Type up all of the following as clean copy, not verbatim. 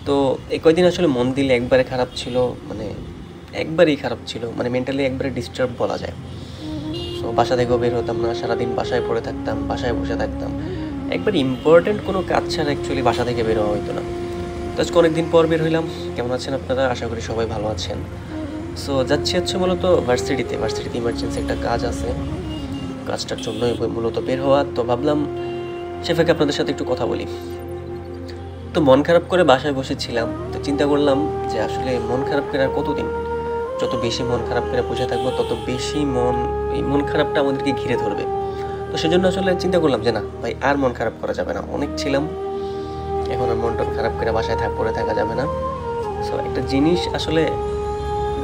তো এই কয়দিন আসলে মন দিল একবারে খারাপ ছিল, মানে একবারেই খারাপ ছিল, মানে মেন্টালি একবারে ডিস্টার্ব বলা যায়। সো বাসা থেকেও বের হতাম না, সারাদিন বাসায় পড়ে থাকতাম, বাসায় বসে থাকতাম। একবার ইম্পর্ট্যান্ট কোনো কাজ ছাড়া অ্যাকচুয়ালি বাসা থেকে বের হওয়া হইতো না। তো আজকে অনেকদিন পর বের হইলাম। কেমন আছেন আপনারা? আশা করি সবাই ভালো আছেন। সো যাচ্ছি হচ্ছে মূলত ভার্সিটিতে ইমার্জেন্সি একটা কাজ আছে, কাজটার জন্যই মূলত বের হওয়া। তো ভাবলাম সে ফাঁকে আপনাদের সাথে একটু কথা বলি। তো মন খারাপ করে বাসায় বসেছিলাম, তো চিন্তা করলাম যে আসলে মন খারাপ করে আর কতদিন? যত বেশি মন খারাপ করে বসে থাকবো তত বেশি এই মন খারাপটা আমাদেরকে ঘিরে ধরবে। তো সেজন্য আসলে চিন্তা করলাম যে না ভাই, আর মন খারাপ করা যাবে না, অনেক ছিলাম, এখন আর মনটা খারাপ করে বাসায় পড়ে থাকা যাবে না। সো একটা জিনিস আসলে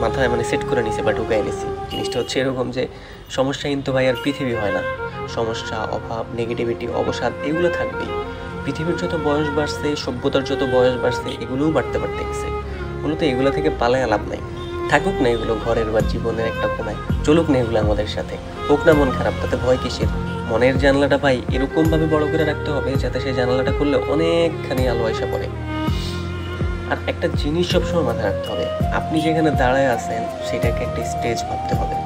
মাথায় মানে সেট করে নিছি বা ঢুকাই নিছি। জিনিসটা হচ্ছে এরকম যে সমস্যাহীন তো ভাই আর পৃথিবী হয় না। সমস্যা, অভাব, নেগেটিভিটি, অবসাদ এগুলো থাকবেই। পৃথিবীর যত বয়স বাড়ছে, সভ্যতার যত বয়স বাড়ছে, এগুলোও বাড়তে গেছে। মূলত এগুলো থেকে পালায় লাভ নাই। থাকুক না এগুলো ঘরের বা জীবনের একটা কোনায়, চলুক না এগুলো আমাদের সাথে। হোক না মন খারাপ, তাতে ভয় কিসের? মনের জানলাটা ভাই এরকমভাবে বড় করে রাখতে হবে যাতে সেই জানলাটা খুললে অনেকখানি আলো এসে পড়ে। আর একটা জিনিস সবসময় মাথায় রাখতে হবে, আপনি যেখানে দাঁড়ায় আছেন সেটাকে একটা স্টেজ ভাবতে হবে,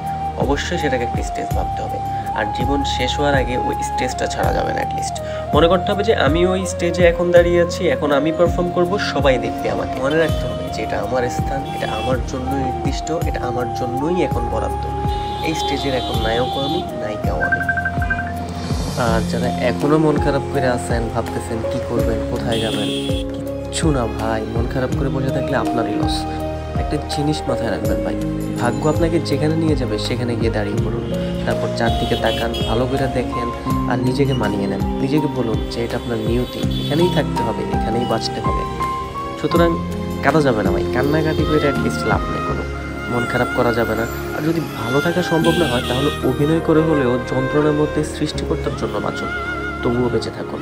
অবশ্যই সেটাকে একটা স্টেজ ভাবতে হবে। আর জীবন শেষ হওয়ার আগে ওই স্টেজটা ছাড়া যাবে না। অ্যাটলিস্ট মনে করতে হবে যে আমি ওই স্টেজে এখন দাঁড়িয়ে আছি, এখন আমি পারফর্ম করব, সবাই দেখবে আমাকে। মনে রাখতে হবে যে এটা আমার স্থান, এটা আমার জন্য নির্দিষ্ট, এটা আমার জন্যই এখন বরাদ্দ। এই স্টেজের এখন নায়কও আমি, নায়িকাও আমি। আর যারা এখনও মন খারাপ করে আছেন, ভাবতেছেন কি করবেন, কোথায় যাবেন, কিচ্ছু না ভাই, মন খারাপ করে বসে থাকলে আপনারই লস। একটা জিনিস মাথায় রাখবেন ভাই, ভাগ্য আপনাকে যেখানে নিয়ে যাবে সেখানে গিয়ে দাঁড়িয়ে পড়ুন। তারপর চারদিকে তাকান, ভালো করে দেখেন, আর নিজেকে মানিয়ে নেন। নিজেকে বলুন যে এটা আপনার নিয়তি, এখানেই থাকতে হবে, এখানেই বাঁচতে হবে। সুতরাং কাঁদা যাবে না ভাই, কান্নাকাটি করে অ্যাটলিস্ট লাভ নেই কোনো। মন খারাপ করা যাবে না। আর যদি ভালো থাকা সম্ভব না হয় তাহলে অভিনয় করে হলেও যন্ত্রণার মধ্যে সৃষ্টিকর্তার জন্য বাঁচুন, তবুও বেঁচে থাকুন।